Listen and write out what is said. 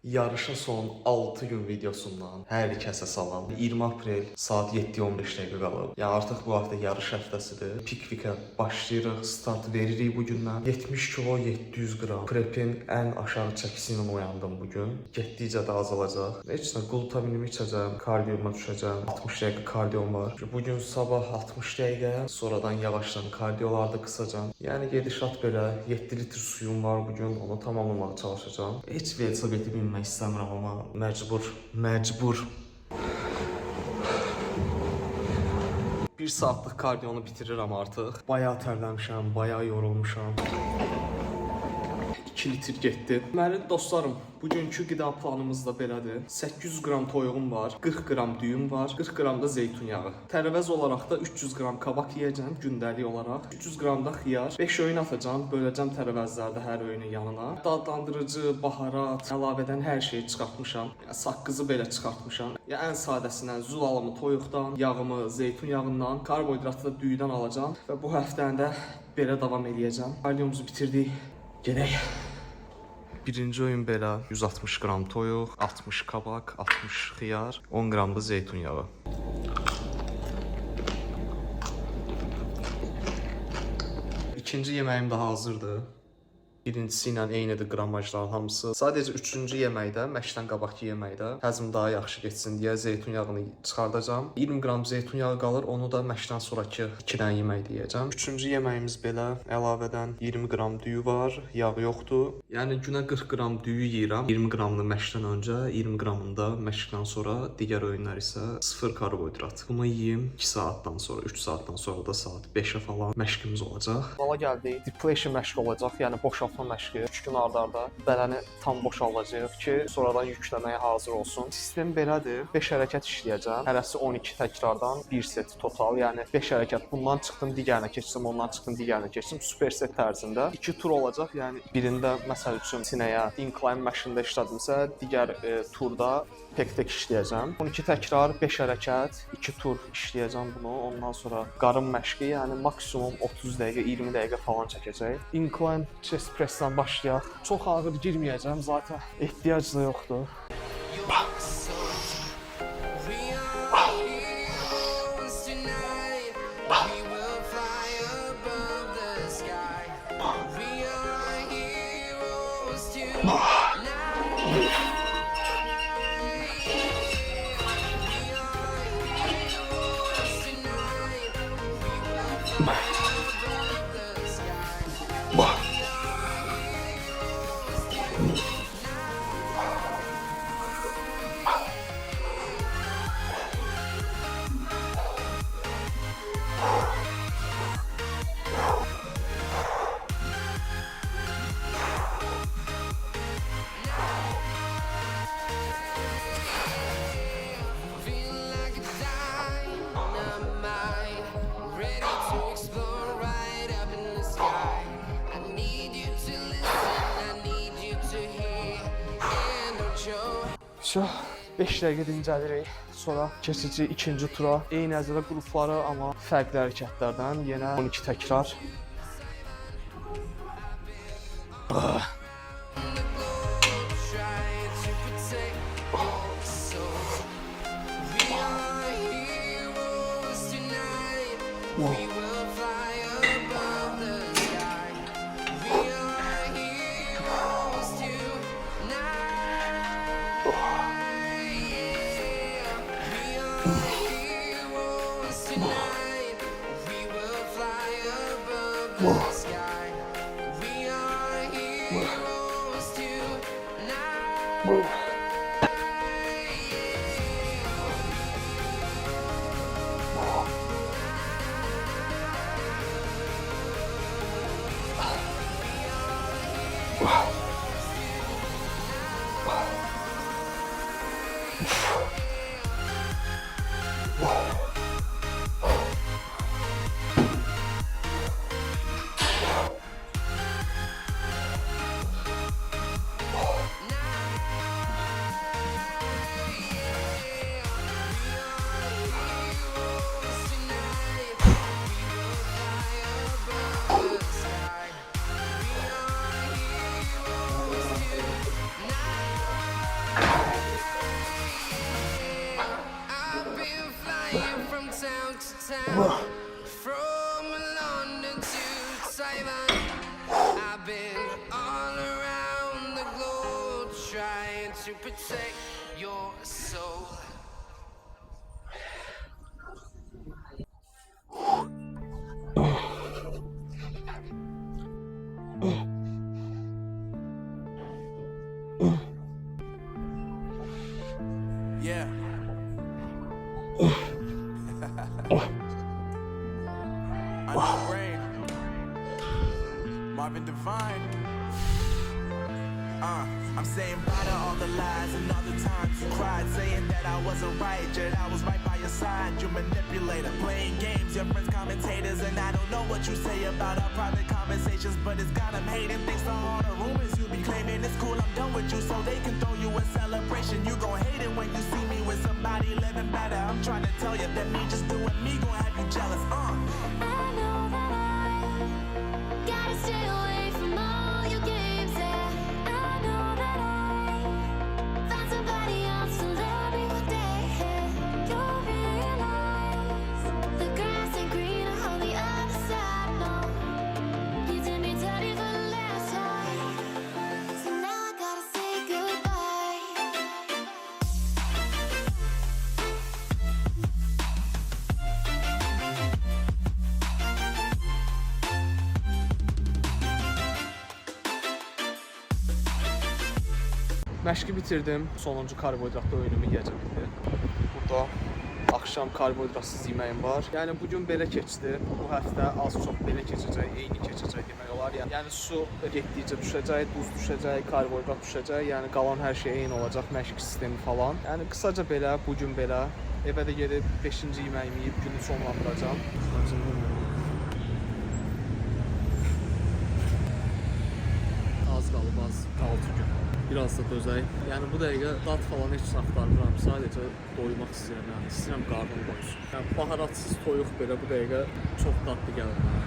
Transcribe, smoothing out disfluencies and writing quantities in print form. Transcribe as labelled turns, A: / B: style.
A: Yarışa son 6 gün videosundan hər kəsə salam. 20 aprel saat 7:15 dəqiqə qalıb. Yəni artıq bu həftə yarış həftəsidir. Pikvikə başlayırıq, start veririk bu gündən. 70 kilo 700 qram. Prepin ən aşağı çəkisi ilə oyandım bu gün. Getdikcə də azalacaq. Heç nə glutaminimi içəcəm, kardiyoma düşəcəm. 60 dəqiqə kardiyom var. Bu gün sabah 60 dəqiqə, sonradan yavaşdan kardiyolarda qısacam. Yəni gedişat belə. 7 litr suyum var bu gün, onu tamamlamağa çalışacağam. Heç velosipedi bilmək istəmirəm amma məcbur. 1 saatlıq kardiyonu bitirirəm artıq. Bayağı tərləmişəm, bayağı yorulmuşam. 2 litr getdi. Deməli dostlarım, bugünkü qida planımız da belədir. 800 qram toyuğum var, 40 qram düyüm var, 40 qram da zeytun yağı. Tərəvəz olaraq da 300 qram kabak yeyəcəm gündəlik olaraq. 300 qram da xiyar. 5 öyn atacağam, böləcəm tərəvəzləri də hər öyünün yanına. Dadlandırıcı, baharat, əlavədən hər şeyi çıxartmışam. Saqqızı belə çıxartmışam. Ən sadəsindən zulalımı toyuqdan, yağımı zeytun yağından, karbohidratı da düyüdən alacağam və bu həftəni də belə davam eləyəcəm. Kardiomuzu bitirdik. Gedək. Birinci öğün belə 160 qram toyuq, 60 kabak, 60 xiyar, 10 qram da zeytun yağı. İkinci yeməyim daha hazırdır. Birincisi ilə eynidir qramajlar hamısı. Sadəcə üçüncü yeməkdə, məşqdən qabaqki yeməkdə həzm daha yaxşı getsin deyə zeytun yağını çıxardacağam. 20 qram zeytun yağı qalır, onu da məşqdən sonraki 2 dənə yeməkdə yeyəcəm. Üçüncü yeməyimiz belə, əlavədən 20 qram düyü var, yağ yoxdur. Yəni günə 40 qram düyü yeyirəm. 20 qramını məşqdən öncə, 20 qramını da məşqdən sonra, digər öğünlər isə 0 karbohidrat. Bunu yeyim 2 saatdan sonra, 3 saatdan sonra da saat 5-ə falan məşqimiz olacaq. Hala gəldik. Depletion məşqi olacaq, yəni boşaltma məşqi. 3 gün arda-arda bədəni tam boşaldacağıq ki, sonradan yükləməyə hazır olsun. Sistem belədir. 5 hərəkət işləyəcəm. Hərəsi 12 təkrardan 1 set total. Yəni 5 hərəkət. Bundan çıxdım, digərinə keçdim, ondan çıxdım, digərinə keçdim. Super set tərzində 2 tur olacaq. Yəni birində məsəl üçün sinəyə incline məşqində işlədimsə, digər turda tek işləyəcəm. 12 təkrar, 5 hərəkət, 2 tur işləyəcəm bunu. Ondan sonra qarın məşqi, yəni maksimum 30 dəqiqə, 20 dəqiqə falan çəkəcək. Incline chest press-dən başlayaq. Çox ağır girməyəcəm, zaten ehtiyac da yoxdur. Şu 5 dəqiqə dincəlirik. Sonra keçici ikinci tura. Eyni əzələ qrupları, amma fərqli hərəkətlərdən. Yenə 12 təkrar.
B: town, from London to Taiwan. I've been all around the globe trying to protect your soul.
C: Yeah. Unknown Brain. Marvin Devine. I'm saying bye to all the lies and all the times you cried, saying that I wasn't right, yet I was right by your side. You manipulator, playing games, your friends commentators, and I don't know what you say about our private conversations, but it's got them hating. Thanks to all the rumors you be claiming, it's cool, I'm done with you, so they can throw you a celebration. You gon' hate it when you see me with somebody living better. I'm trying to tell you that me just doing me gon' have you jealous.
D: I know that I gotta stay away from all your games. Yeah, I know that I found somebody else to love me one day. You'll realize the grass ain't greener on the other side. No, you did me dirty for the last time, so now I gotta say goodbye.
A: Məşqi bitirdim. Sonuncu karbohidratlı öğünümü yeyəcəkdim. Burada axşam karbohidratsız yeməyim var. Yəni bugün belə keçdi. Bu həftə az-çox belə keçəcək, eyni keçəcək demək olar. Yəni su getdikcə düşəcək, duz düşəcək, karbohidrat düşəcək. Yəni qalan hər şey eyni olacaq, məşq sistemi falan. Yəni qısaca belə, bugün belə. Evə də gedib 5-ci yeməyimi yeyib günü sonlandıracağam. Az qalıb, az 6 gün. Biraz da dözək. Yəni bu dəqiqə dad falan heç axtarmıram. Sadəcə doymaq istəyirəm. Yəni istəyirəm qarnım doysun. Yəni baharatsız toyuq belə bu dəqiqə çox dadlı gəlir mənə.